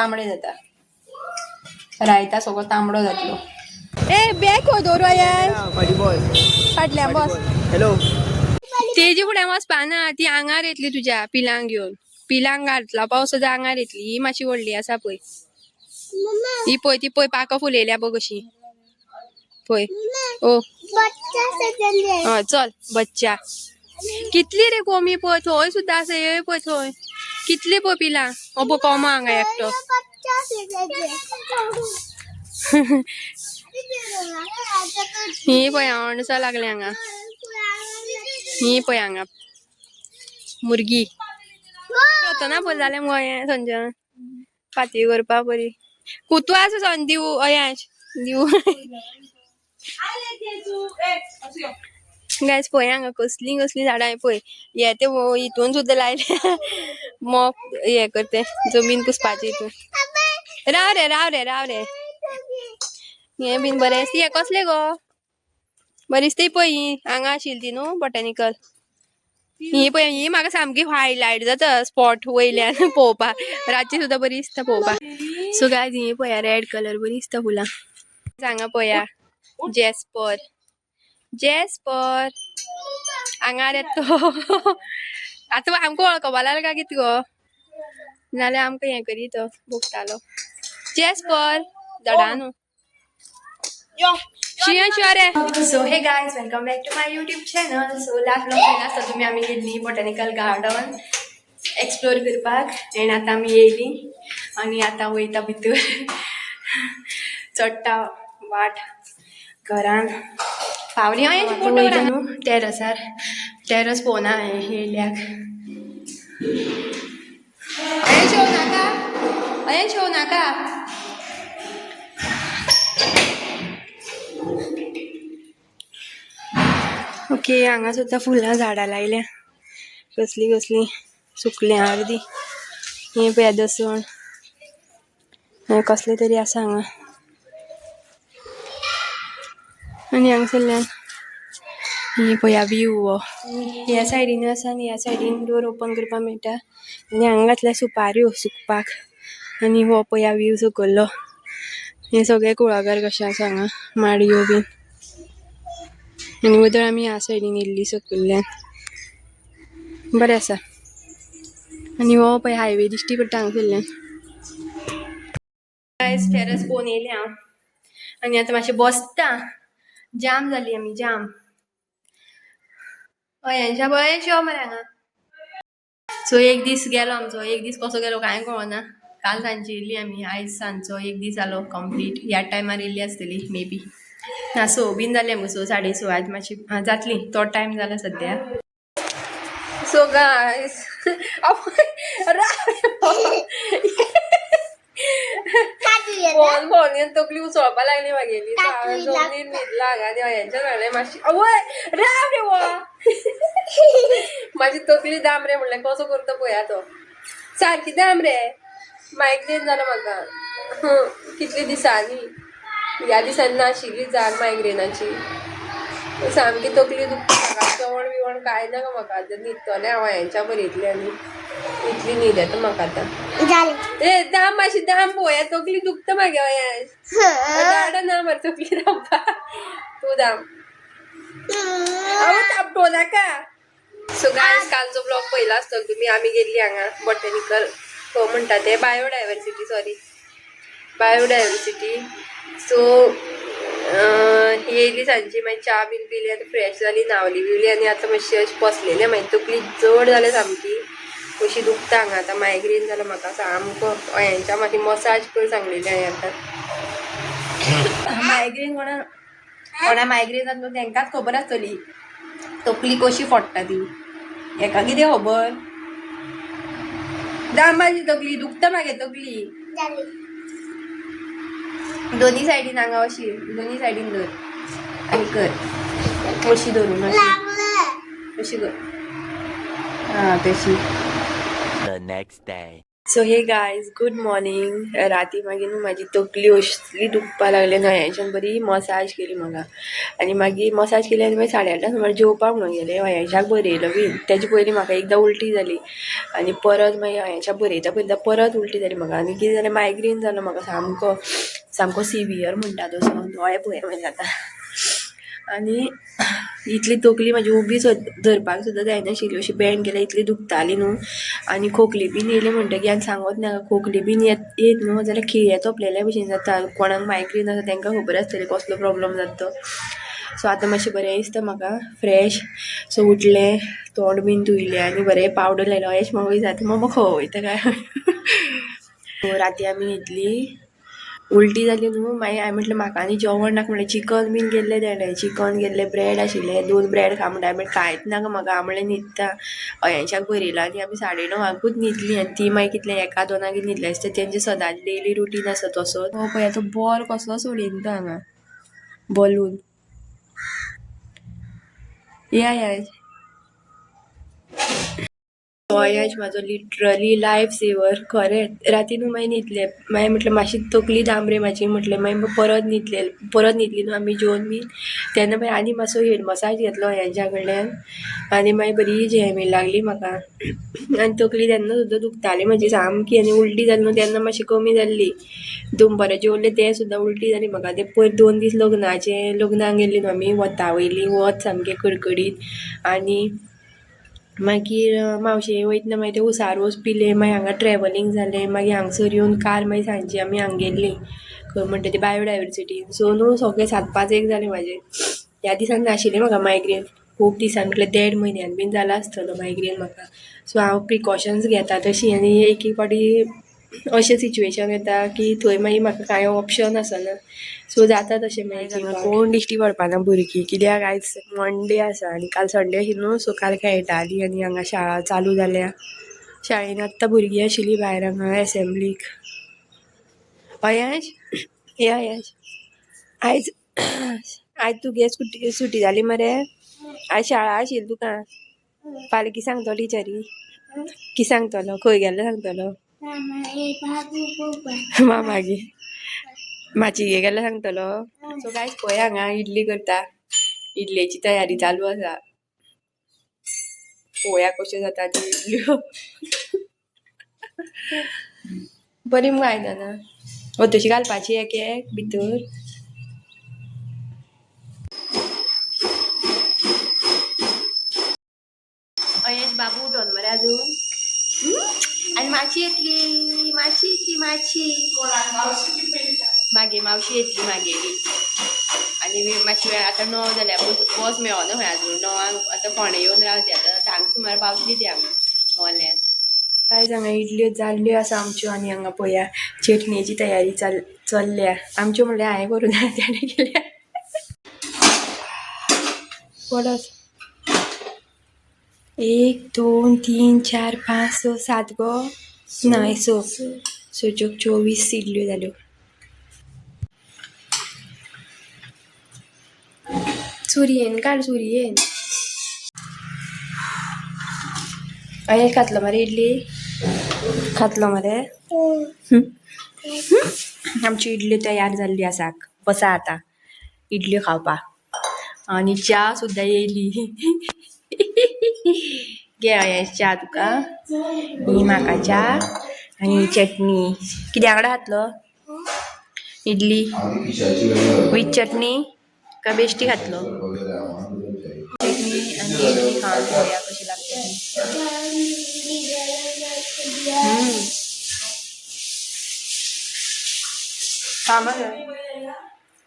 तांबडे जाता रायता सगळं तांबडो जातलो ए बॅग खो दवरो फाटल्या बस हॅलो तेजी फुड्या वचपा ना ती आंगार येतली तुझ्या पिलांक घेऊन पिलांक घातला पावसाच्या आंगार येतली ही मातशी व्हडली आसा पळय ही पळय ती पळय पाका फुलेल्या बघ अशी पळय ओ हय चल बच्चा कितली रे कोमी पळय थंय सुद्दां आसा हे पळय थंय कितली पळय पिलां हो पळय कोमा हांगा एकटो ही पळय अणसां लागले हांगा ही पळय हांगा मुर्गी ना पळय जालें मुगो संजय फाती करपा बरी कुतू आसा सन दिवू अयांश दिवू गायस पळय हांगा कसली कसली झाडां पळय हे ते हितून सुद्दां लायल्या मॉप हे करते जमीन पुसपाची हितून राव रे राव रे राव रे हे बीन बरें हे कसले गो बरी दिसता पळय ही हांगा आशिल्ली ती न्हू बॉटॅनिकल ही पळय ही म्हाका सामकी हायलायट जाता स्पॉट वयल्यान पळोवपा रातची सुद्दां बरी दिसता पळोवपा सो गायज ही पळया रेड कलर बरी दिसता फुलां हांगा पळया जेस्पर जेस्पर आंगार येतो आतां आमकां वळखपा लागला काय कितें गो नाल्यार आमकां हें करीत भोगतालो जेस्पर धडा न्हू so hey guys welcome back to my YouTube channel so last blog आसता तुमी आमी गेल्ली बॉटॅनिकल गार्डन एक्सप्लोर करपाक एंड आतां आमी येयली आनी आतां वयता भितर चडटा वाट घरान पावली वयता न्हू टेरसार टेरस पळोवना हांवें येयल्याक अयें शोव नाका ओके हांगा सुद्दां फुलां झाडां लायल्या कसली कसली सुकल्या अर्दी हे पळय दसण हे कसले तरी आसा हांगा आनी हांगसरल्यान ही पळया व्यू हो ह्या सायडीन आसा आनी ह्या सायडीन डोर ओपन करपाक मेळटा आनी हांगा घातल्या सुपाऱ्यो सुकपाक आनी हो पळया व्यू सकयल्लो हे सगळे कुळागर कशें आसा हांगा माडयो बीन आनी उदळ आमी ह्या सायडीन येयल्ली सकयल्ल्यान बरें आसा आनी हो पळय हायवे दिश्टी पडटा हांगसरल्यान गायस टेरस पळोवन येयलें हांव आनी आतां मातशें बसता जाम जाली आमी जाम अयांशा पळय शो मरे हांगा सो एक दीस गेलो आमचो एक दीस कसो गेलो कांय कळना काल सांजची येयल्ली आमी आयज सांजचो एक दीस जालो कंप्लीट ह्या टायमार येयल्ली आसतली मे बी ना 6 बीन जाली आमकां 6 6:30 आयज मातशी जातली तो टायम जाला सद्या सो गायस फोन फोन तकली उसळपा लागली मागेली जमनीर न्हिदला हांगा देवा हेंच्या झाले मातशी आवय राव रे वा म्हाजी तकली दाम रे म्हणलें कसो करता पळया तो सारकी दाम रे मायग्रेन जालो म्हाका कितले दिसांनी ह्या दिसांनी नाशिल्ली जाग मायग्रेनाची सामकी तकली दुखता म्हाका जेवण बिवण कांय नाका म्हाका न्हिदतलें हांव हेंच्या बरयतलें आनी इतली न्हीद येता म्हाका आतां ए दाम मातशी दाम पळया तकली दुखता म्हागे गाडा ना मरे तकली दामपा तूं दाम तापटो नाका सो गायस कालचो ब्लॉग पयला आसतलो तुमी आमी गेल्ली हांगा बॉटॅनिकल हो म्हणटा ते बायोडायवर्सिटी सॉरी बायोडायवर्सिटी सो येयली सांजची मागीर च्या बीन पिली आतां फ्रेश जाली न्हावली बिवली आनी आतां मातशी अशी बसलेली मागीर तकली जड जाल्या सामकी अशी दुखता हांगा आतां मायग्रेन जालां म्हाका सामको हेंच्या मातशी मसाज कर सांगलेली हांवें आतां मायग्रेन कोणा मायग्रेन जाता न्हू तांकांच खबर आसतली तकली कशी फोडटा ती हेका कितें खबर दाम म्हाजी तकली दुखता मागे तकली दोनी सायडीन हांगा अशी दोनी सायडीन धर आनी कर अशी धरून अशी कर हा तशी The next day. सो हे गायज गुड मॉर्निंग. राती मागीर न्हू म्हाजी तकली असली दुखपा लागले न्हंयांच्यान बरी मसाज केली म्हाका आनी मागीर मसाज केली आनी मागीर 8:30 सुमार जेवपाक म्हणून गेले. हयांशाक बरयलो बीन तेजे पयलीं म्हाका एकदां उलटी जाली आनी परत मागीर हयांशाक बरयता बरयता परत उलटी जाली म्हाका आनी कितें जालें मायग्रेन जालो म्हाका सामको सामको सिवियर म्हणटा तसो दोळे पळय म्हण जाता आनी इतली तकली म्हाजी उबी धरपाक सुद्दां जायनाशिल्ली अशी बँड केल्यार इतली दुखताली न्हू आनी खोकली बीन येयली म्हणटकीर आनी सांगत नाका खोकली बीन येत न्हू जाल्यार खिये तोपलेल्या भशेन जाता. कोणाक मायग्रेन आसा तांकां खबर आसतली कसलो प्रॉब्लम जाता तो. सो आतां मातशें बरें दिसता म्हाका फ्रेश. सो उठलें तोंड बीन धुयलें आनी बरें पावडर लायलो. अयेश म्हाका जाता मम्मा खंय वयता काय राती आमी न्हिदली उलटी जाली न्हू मागीर हांवें म्हटलें म्हाका आनी जेवण नाका म्हणलें चिकन बीन गेल्लें तेणें चिकन गेल्लें ब्रेड आशिल्लें 2 ब्रेड खा म्हणटा हांवें कांयच नाका म्हाका हांव म्हणलें न्हिदता अयांशाक बरयला आनी आमी 9:30 न्हिदलीं आनी ती मागीर कितलें 1-2 न्हिदलें आसता तेंचें सदांच डेली रुटीन आसा तसोच. हो पळय आतां बॉल कसलो सोडिना तो हांगा बलून या अयश म्हाजो लिटरली लायफ सेवर खरें. राती न्हू मागीर न्हिदलें मागीर म्हटलें मातशी तकली दाम रे म्हाजी म्हटलें मागीर परत न्हिदली न्हू आमी जेवन बीन तेन्ना मागीर आनी मातसो हेड मसाज घेतलो अयांच्या कडल्यान आनी मागीर बरी झेम लागली म्हाका आनी तकली तेन्ना सुद्दां दुखताली म्हाजी सामकी आनी उलटी जाली न्हू तेन्ना मातशी कमी जाल्ली. बरें जेवलें तें सुद्दां उलटी जाली म्हाका. ते पयर 2 दीस लग्नाक गेल्ली न्हू आमी वता वयली वत सामकें कडकडीत आनी मागीर मावशे वयतना मागीर ते उसारोस पिले मागीर हांगा ट्रॅवलिंग जालें मागीर हांगसर येवन कार मागीर सांजची आमी हांगा गेल्लीं खंय म्हणटा ती बायोडायवर्सिटी. सो न्हू सगळें 7-5 जालें म्हाजें. ह्या दिसान नाशिल्लें म्हाका मायग्रेन खूब दिसान म्हटल्यार 1.5 म्हयन्यान बीन जाला आसतलो मायग्रेन म्हाका. सो हांव प्रिकॉशन्स घेता तशी आनी एक पाटी अशें सिच्युएशन येता की थंय मागीर म्हाका कांय ऑप्शन आसना. सो जाता तशें मागीर कोण दिश्टी पडपाना भुरगीं कित्याक आयज मंडे आसा आनी काल संडे आशिल्लो न्हू सो काल खेळटालीं आनी हांगा शाळा चालू जाल्या. शाळेन आत्तां भुरगीं आशिल्लीं भायर हांगा एसेंब्लीक. अयश ये अयश आयज आयज तुगे सुटी जाली मरे. आयज शाळा आशिल्ली तुका फाल्यां कितें सांगतलो टिचरी कितें सांगतलो खंय गेल्लो सांगतलो मामागेर माचयेक गेल्यार सांगतलो. सो गायज पळय हांगा इडली करता इडलेची तयारी चालू आसा. पळोवया कश्यो जाता त्यो इडल्यो बरी मुगो आयदनां तशी घालपाची एक एक भितर. अयेश बाबू उठोन मरे अजून आनी माची येतली मागे मावशी येतली मागेली आनी मातशी वेळ आतां 9 जाल्यार बस मेळना खंय अजून 9 आतां फोंड्या येवन रावती आतां 10 सुमार पावतली ती हांगा मोल्यान. काय हांगा इडल्यो जाल्ल्यो आसा आमच्यो आनी हांगा पळया चटणीची तयारी चल्ल्या आमच्यो म्हणल्यार हांवें करूं ना तेणें केल्या परत 1 2 3 4 5 6 7 गो न्हय 6 24 इडल्यो जाल्यो. सुरयेन काड सुरयेन अयेश खातलो मरे इडली खातलो मरे. आमची इडली तयार जाल्ली आसा बसा आतां इडल्यो खावपाक आनी च्या सुद्दां येयली. घे अयेश च्या तुका ही म्हाका च्या आनी चटणी कित्या वांगडा खातलो इडली वीथ चटणी का बेश्टी खातलो चटणी आनी इडली खावन पळोवया कशी लागता ती. खा मरे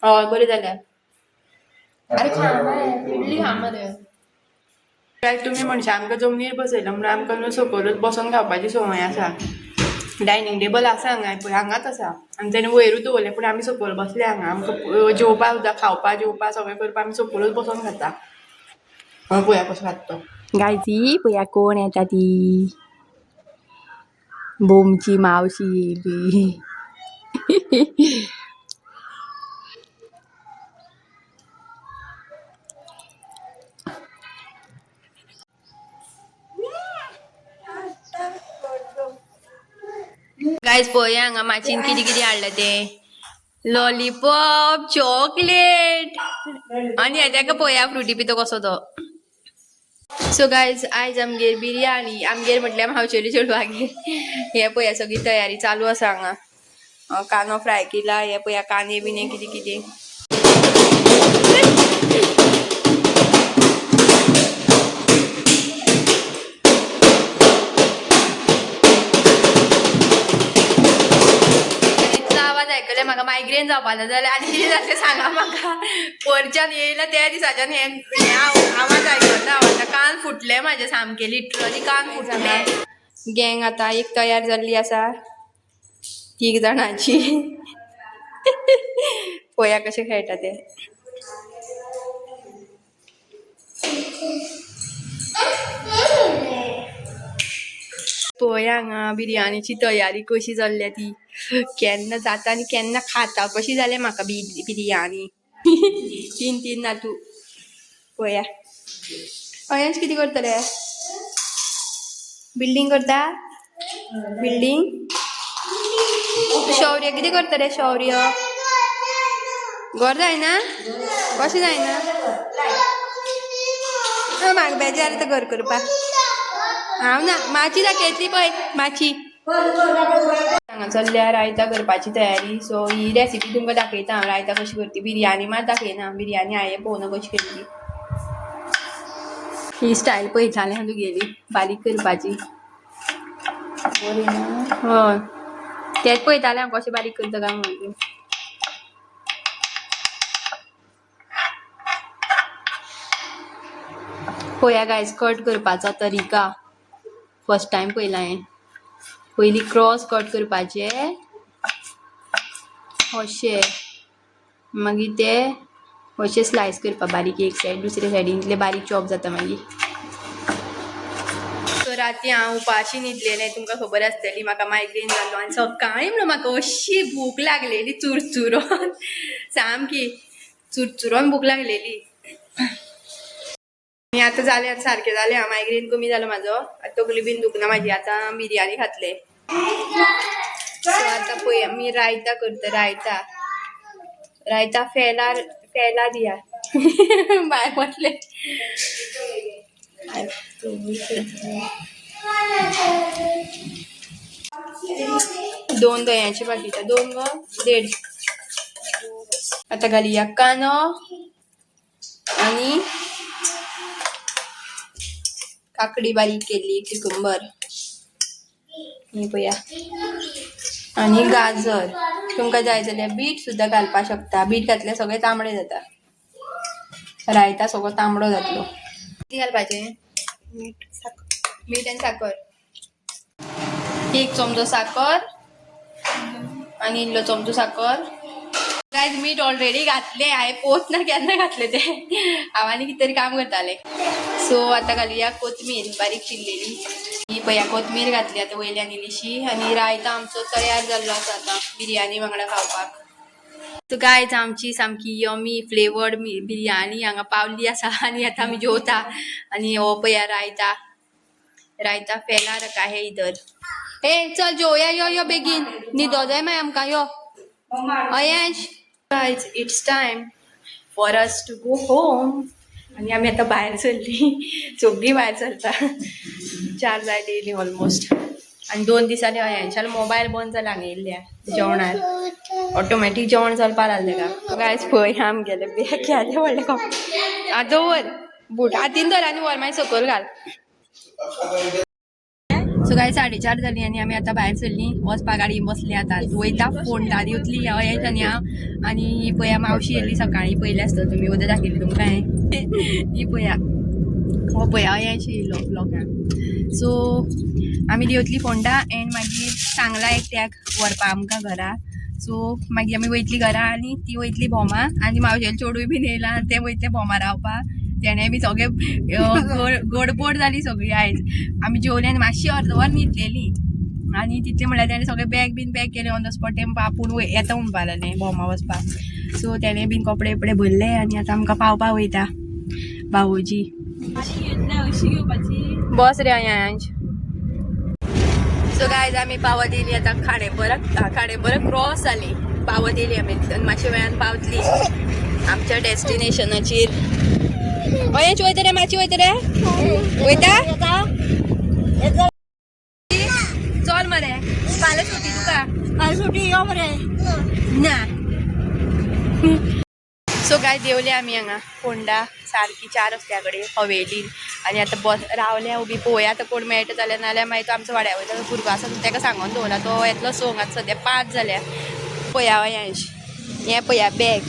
हय बरी जाल्या. अरे खा मरे इडली खा मरे. काय तुमी म्हणशा आमकां जमनीर बसयला म्हणून आमकां न्हू सकयलूच बसून खावपाची संवय आसा. डायनींग टेबल आसा हांगा पळय हांगाच आसा आनी तेणें वयरूच दवरलें पूण आमी सकयल बसले हांगा आमकां जेवपा सुद्दां खावपा जेवपा सगळें करपा आमी सकयलूच बसून खाता. पळया कसो खाता तो गायजी पळया कोण येता ती बोमची मावशी येयली. गायज पळय हांगा माचीन कितें कितें हाडला ते लॉलीपॉप चॉकलेट आनी हेका पळया फ्रुटी पितो कसो तो. सो गायज आयज आमगेर बिर्याणी आमगेर म्हटल्यार हांवचेली चेडवागेर हे पळया सगळी तयारी चालू आसा हांगा. कानो फ्राय केला हे पळया कांदे बिने कितें कितें. म्हाका मायग्रेन जावपाना जाल्यार आनी कितें जातलें सांगा म्हाका. परच्यान येयला त्या दिसाच्यान हे आवाज आयकना हांव आतां कान फुटले म्हाजे सामके लिटरली कान फुटले. गँग आतां एक तयार जाल्ली आसा 3 जाणांची. पळया कशें खेळटा ते. पळय हांगा बिर्याणीची तयारी कशी जाल्ल्या ती. केन्ना जाता आनी केन्ना खाता कशी जाल्या म्हाका बिर्याणी. 3 नातू पळया. अयांश कितें करतले बिल्डींग करता बिल्डींग. शौर्य कितें करतले शौर्य घर जायना कशें जायना म्हाका बेजार येता घर करपाक. हांव ना माची दाखयतली पळय माची. हांगा चल्ल्या रायता करपाची तयारी. सो ही रेसिपी तुमकां दाखयता हांव रायता कशी करती. बिर्याणी मात दाखयना बिर्याणी हांवें पळोवना कशी केल्ली. ही स्टायल पळयतालें हांव तुगेली बारीक करपाची. हय तेच पळयतालें हांव कशें बारीक करता काय म्हणून. पळया गायज कट करपाचो तरिका फर्स्ट टायम पळयला हांवें. पयलीं क्रॉस कट करपाचे अशें मागीर ते अशें स्लायस करपा बारीक एक सायड दुसरे सायडीन इतले बारीक चॉप जाता मागीर. सो राती हांव उपाशी न्हिदलेलें तुमकां खबर आसतली. म्हाका मायग्रेन जाल्लो आनी सकाळीं म्हणून म्हाका अशी भूक लागलेली चुरचुरोन सामकी चुरचुरोन भूक लागलेली. मी आतां जालें आतां सारकें जालें हांव मायग्रेन कमी जालो म्हाजो. आतां तकली बीन दुखना म्हाजी. आतां बिर्याणी खातले. सो आतां पळय आमी रायता करता. रायता फेला दिया भायर बसले. 2 दह्याची पाकिटां 2 व 1.5. आतां घालुया कानो आनी काकडी बारीक केल्ली क्युकंबर ही पळया आनी गाजर. तुमकां जाय जाल्यार बीट सुद्दां घालपाक शकता. बीट घातल्यार सगळें तांबडें जाता. रायता सगळो तांबडो जातलो. कितें घालपाचें मीठ आनी साकर. 1 चमचो साकर आनी इल्लो चमचो साकर. गायज मीठ ऑलरेडी घातलें हांवें पोवच ना केन्ना घातलें तें. हांव आनी कितें तरी काम करतालें. सो आतां घालुया कोथमीर बारीक चिरलेली. ही पळया कोथमीर घातली आतां वयल्यान इल्लीशी. आनी रायता आमचो तयार जाल्लो आसा आतां बिर्याणी वांगडा खावपाक. सो गायज आमची सामकी यमी फ्लेवर्ड बिर्याणी हांगा पावल्ली आसा. आनी आतां आमी जेवता. आनी हो पळया रायता फेला रखा है इधर. ए चल जेवया यो बेगीन न्हिदो जाय मागीर आमकां यो. Ayansh guys it's time for us to go home. आनी आमी आतां भायर सरली. सगळीं भायर सरता. 4 जाय डेली ऑलमोस्ट. आनी 2 दिसांनी अयांशान मोबायल बंद जाला हांगा येयल्ल्या जेवणार. ऑटोमॅटीक जेवण चलपा लागलें का गायज पळय आमगेले बॅग घाले व्हडले कप. आतां दवर बूट हातीन धर आनी वर मागीर सकयल घाल. सो गाय 4:30 जाली आनी आमी आतां भायर सरली. वचपा गाडयेन बसली आतां वयता फोंडा दिवतली अयांश आनी हांव. आनी ही पळया मावशी येयल्ली सकाळीं पयली आसता तुमी उदक दाखयली तुमकां हांवें. ही पळया हो पळया अयांश येयल्लो ब्लॉगान. सो आमी देवतली फोंडा एंड मागीर सांगला एकट्याक व्हरपा आमकां घरा. सो मागीर आमी वयतली घरा आनी ती वयतली भोमा. आनी मावशेले चेडूय बीन येयला ते वयतले भोमा रावपाक. तेणें बी सगळें गडबड जाली सगळी आयज. आमी जेवली आनी मातशी अर्दवर न्हिदलेली. आनी तितलें म्हळ्यार तेणें सगळें बॅग बीन पॅक केलें ऑन द स्पॉट. तें आपूण येता म्हणपा लागलें भोमा वचपाक. सो तेणें बीन कपडे बिपडे भरले आनी आतां आमकां पावपा वयता बावोजी. बस रे अयांश. सो गायज आम्ही पावत येयली आता खाडेबर क्रॉस जाली पावत येयली आमी मातशे वेळान पावतली आमच्या डेस्टिनेशनाचेर अयेंच वयता रे मातशी वयता रे वयता चल मरे फाल्यां सुटी तुका फाल्यां सुटी यो मरे ना सो गाय देवले आमी हांगा फोंडा सारकी 4 रस्त्या कडेन हवेलीन आनी आतां बस रावल्या उबी पळोवया आतां कोण मेळटा जाल्यार नाल्यार मागीर तो आमचो वाड्या वयलो भुरगो आसा ताका सांगून दवरला तो येतलो सोंग आतां सद्या 5 जाल्या पळया अयांश हें पळया बॅग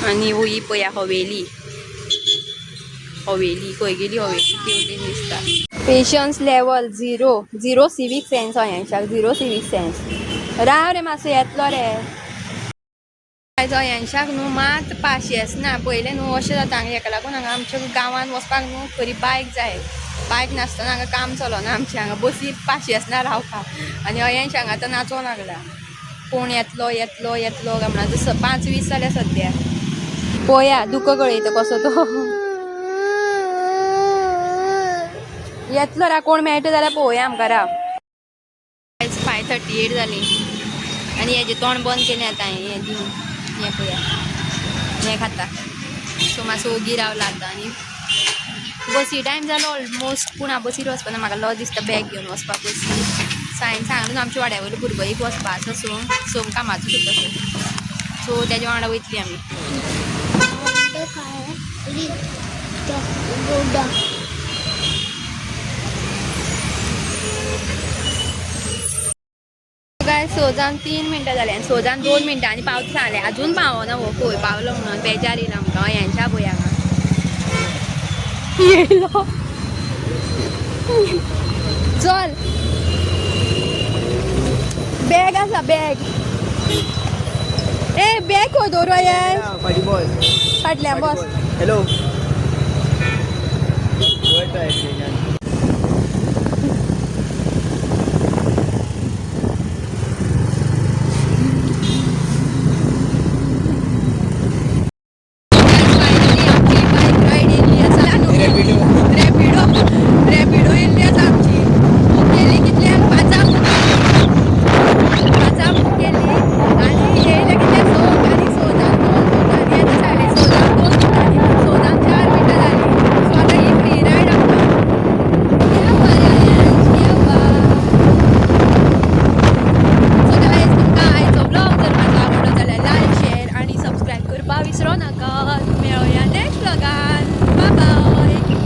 आनी ही पळया हवेली खंय गेली हवेली देवलीन दिसता पेशन्स लेवल 0 सिवीक सेन्स अयांशाक 0 सिवीक सेन्स राव रे मातसो येतलो रे अयांशाक न्हू मात पाशियेंस ना पयलें न्हू अशें जाता हेका लागून हांगा आमच्या गांवांत वचपाक न्हू खरी बायक जाय बायक नासतना हांगा काम चलना आमचें हांगा बसीर पाशियेंस ना रावपाक आनी अयांश हांगा आतां नाचों लागला कोण येतलो काय म्हणून जसं 5:20 जाल्यार सद्या पळया दुख गळयता कसो तो येतलो रा कोण मेळटा जाल्यार पळोवया आमकां राव 5:38 जाली आनी हेजें तोंड बंद केलें आतां हें दिवन हें पळया हें खाता सो मातसो ओगी रावला आतां आनी बसी टायम जालो ऑलमोस्ट पूण हांव बसीर वचपाना म्हाका लज दिसता बॅग घेवन वचपाक बसीर सांगून आमच्या वाड्या वयलो भुरगो एक वचपा आसा सोम कामाचो सुद्दां सो तेज्या वांगडा वयतली आमी काय 3 मिनटां जाली आनी 2 मिनटांनी पावता सांगलें अजून पावना हो खंय पावलो म्हणून बेजार येयला आमकां अयांशा पळय हांगा येयलो चल बॅग आसा बॅग ए बॅग खंय दवरू अयांश फाटल्यान बस हेलो